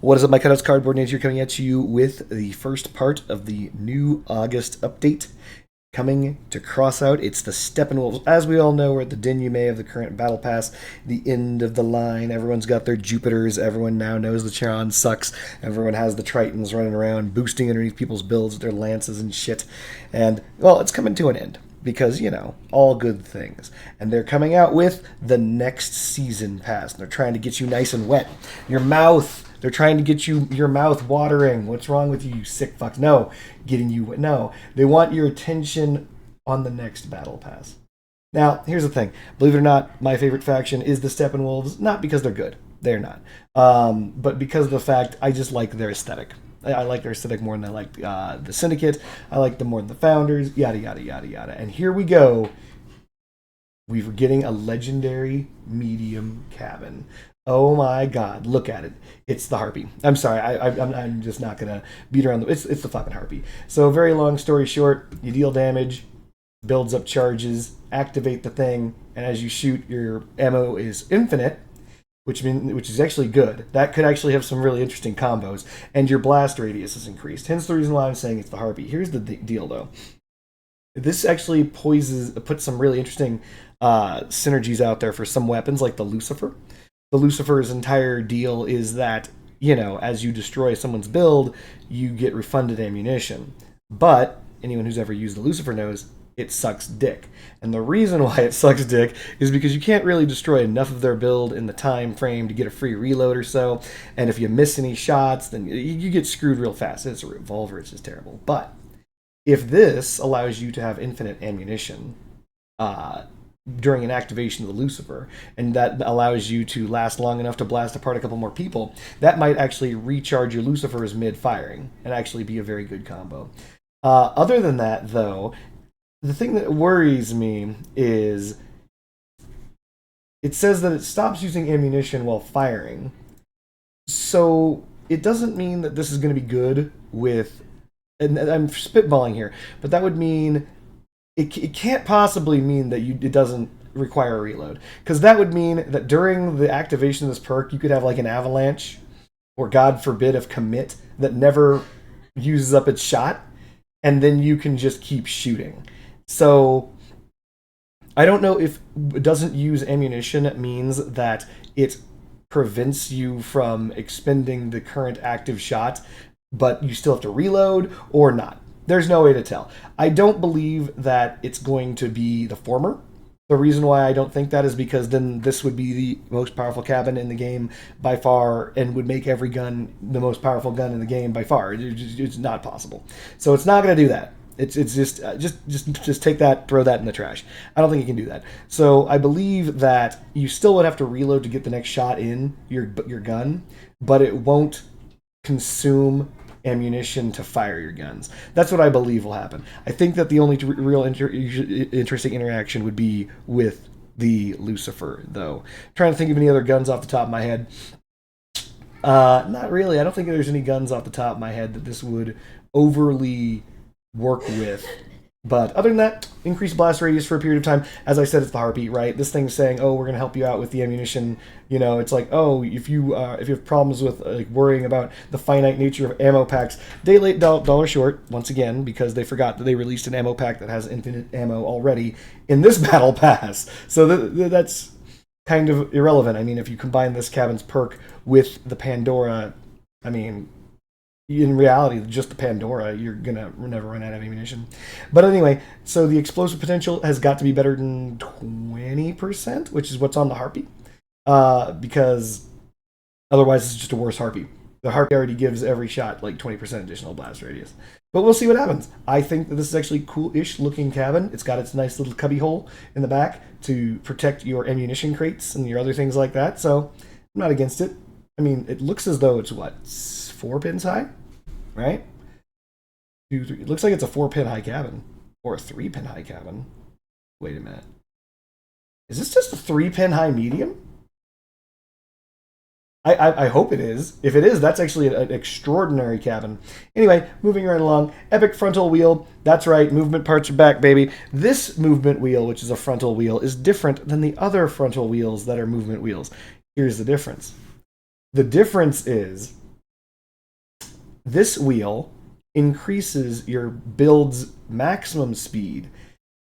What is up, my cutouts? Cardboard Ninja coming at you with the first part of the new August update coming to Crossout. It's the Steppenwolves. As we all know, we're at the denouement of the current battle pass, the end of the line. Everyone's got their Jupiters. Everyone now knows the Charon sucks. Everyone has the Tritons running around, boosting underneath people's builds with their lances and shit. And, well, it's coming to an end. Because, all good things. And they're coming out with the next season pass. They're trying to get you nice and wet. Your mouth. They're trying to get your mouth watering. What's wrong with you sick fucks? No. Getting you wet. No. They want your attention on the next battle pass. Now, here's the thing. Believe it or not, my favorite faction is the Steppenwolves. Not because they're good. They're not. But because of the fact I just like their aesthetic. I like their aesthetic more than I like the Syndicate. I like them more than the Founders. Yada, yada, yada, yada. And here we go. We're getting a legendary medium cabin. Oh my god, look at it. It's the Harpy. I'm sorry, I'm just not going to beat around the... It's the fucking Harpy. So very long story short, you deal damage, builds up charges, activate the thing, and as you shoot, your ammo is infinite. Which is actually good. That could actually have some really interesting combos. And your blast radius is increased. Hence the reason why I'm saying it's the Harpy. Here's the deal, though. This actually puts some really interesting synergies out there for some weapons, like the Lucifer. The Lucifer's entire deal is that, as you destroy someone's build, you get refunded ammunition. But anyone who's ever used the Lucifer knows it sucks dick. And the reason why it sucks dick is because you can't really destroy enough of their build in the time frame to get a free reload or so. And if you miss any shots, then you get screwed real fast. It's a revolver, it's just terrible. But if this allows you to have infinite ammunition during an activation of the Lucifer, and that allows you to last long enough to blast apart a couple more people, that might actually recharge your Lucifers mid-firing and actually be a very good combo. Other than that, though, the thing that worries me is it says that it stops using ammunition while firing. So it doesn't mean that this is going to be good with... And I'm spitballing here, but that would mean... It can't possibly mean that it doesn't require a reload. Because that would mean that during the activation of this perk, you could have like an avalanche, or God forbid, of commit that never uses up its shot, and then you can just keep shooting. So, I don't know if it doesn't use ammunition means that it prevents you from expending the current active shot, but you still have to reload, or not. There's no way to tell. I don't believe that it's going to be the former. The reason why I don't think that is because then this would be the most powerful cabin in the game by far, and would make every gun the most powerful gun in the game by far. It's not possible. So it's not going to do that. It's just take that, throw that in the trash. I don't think you can do that. So I believe that you still would have to reload to get the next shot in your gun, but it won't consume ammunition to fire your guns. That's what I believe will happen. I think that the only real interesting interaction would be with the Lucifer, though. I'm trying to think of any other guns off the top of my head. Not really. I don't think there's any guns off the top of my head that this would overly work with. But other than that, increased blast radius for a period of time. As I said, it's the Harpy, right? This thing's saying, oh, we're going to help you out with the ammunition. It's like, oh, if you have problems with worrying about the finite nature of ammo packs, day late, dollar short, once again, because they forgot that they released an ammo pack that has infinite ammo already in this battle pass. So that's kind of irrelevant. I mean, if you combine this cabin's perk with the Pandora, I mean... in reality, just the Pandora, you're going to never run out of ammunition. But anyway, so the explosive potential has got to be better than 20%, which is what's on the Harpy. Because otherwise it's just a worse Harpy. The Harpy already gives every shot like 20% additional blast radius. But we'll see what happens. I think that this is actually a cool-ish looking cabin. It's got its nice little cubby hole in the back to protect your ammunition crates and your other things like that. So I'm not against it. I mean, it looks as though it's, 4 pins high? Right? 2, 3. It looks like it's a 4-pin high cabin. Or a 3-pin high cabin. Wait a minute. Is this just a 3-pin high medium? I hope it is. If it is, that's actually an extraordinary cabin. Anyway, moving right along. Epic frontal wheel. That's right, movement parts are back, baby. This movement wheel, which is a frontal wheel, is different than the other frontal wheels that are movement wheels. Here's the difference. The difference is This wheel increases your build's maximum speed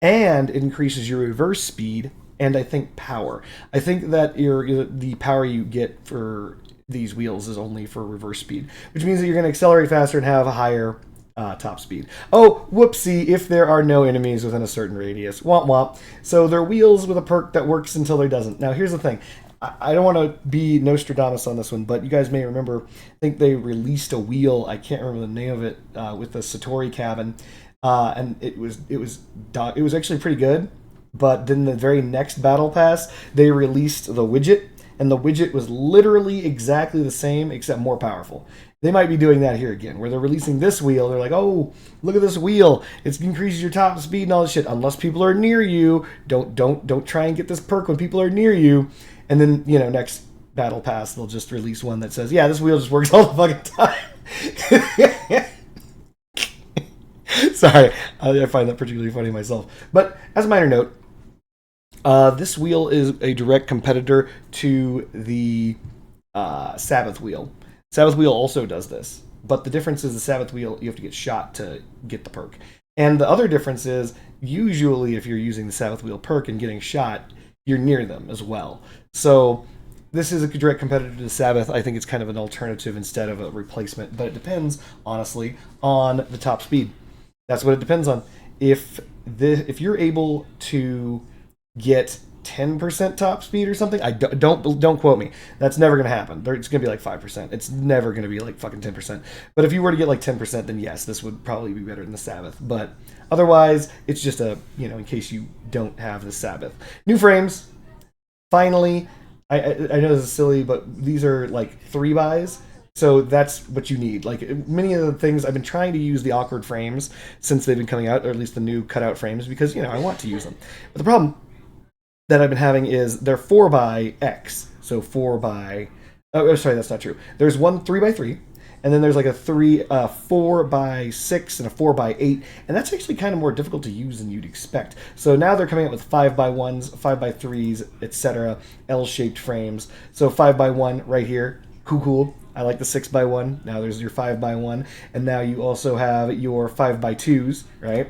and it increases your reverse speed and I think power. I think that the power you get for these wheels is only for reverse speed, which means that you're going to accelerate faster and have a higher top speed. Oh, whoopsie, if there are no enemies within a certain radius. Womp womp. So they're wheels with a perk that works until there doesn't. Now, here's the thing. I don't want to be Nostradamus on this one, but you guys may remember, I think they released a wheel, I can't remember the name of it, with the Satori cabin, and it was actually pretty good. But then the very next battle pass, they released the widget, and the widget was literally exactly the same except more powerful. They might be doing that here again, where they're releasing this wheel. They're like, oh, look at this wheel. It increases your top speed and all this shit. Unless people are near you, don't try and get this perk when people are near you. And then, next battle pass, they'll just release one that says, yeah, this wheel just works all the fucking time. Sorry, I find that particularly funny myself. But as a minor note, this wheel is a direct competitor to the Sabbath wheel. Sabbath wheel also does this, but the difference is the Sabbath wheel, you have to get shot to get the perk. And the other difference is, usually if you're using the Sabbath wheel perk and getting shot, you're near them as well. So this is a direct competitor to Sabbath. I think it's kind of an alternative instead of a replacement, but it depends, honestly, on the top speed. That's what it depends on. If you're able to get 10% top speed or something, don't quote me. That's never going to happen. It's going to be like 5%. It's never going to be like fucking 10%. But if you were to get like 10%, then yes, this would probably be better than the Sabbath. But otherwise, it's just in case you don't have the Sabbath. New frames. Finally, I know this is silly, but these are like 3-buys. So that's what you need. Like many of the things, I've been trying to use the awkward frames since they've been coming out, or at least the new cutout frames, because I want to use them. But the problem that I've been having is they're 4x. So 4x. Oh, sorry, that's not true. There's one 3x3, and then there's like a 4x6 and a 4x8, and that's actually kind of more difficult to use than you'd expect. So now they're coming out with 5x1s, 5x3s, etc., L-shaped frames. So 5x1 right here, cool. I like the 6x1. Now there's your 5x1, and now you also have your 5x2s, right?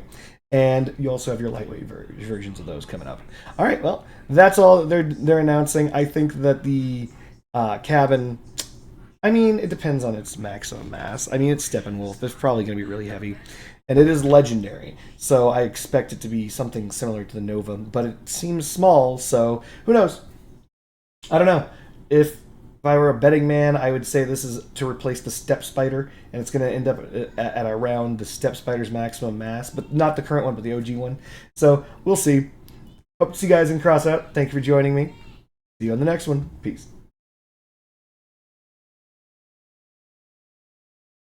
And you also have your lightweight versions of those coming up. All right, well, that's all they're announcing. I think that the cabin, it depends on its maximum mass. It's Steppenwolf. It's probably going to be really heavy. And it is legendary, so I expect it to be something similar to the Nova, but it seems small, so who knows? I don't know. If I were a betting man, I would say this is to replace the Step Spider, and it's going to end up at around the Step Spider's maximum mass, but not the current one, but the OG one. So we'll see. Hope to see you guys in Crossout. Thank you for joining me. See you on the next one. Peace.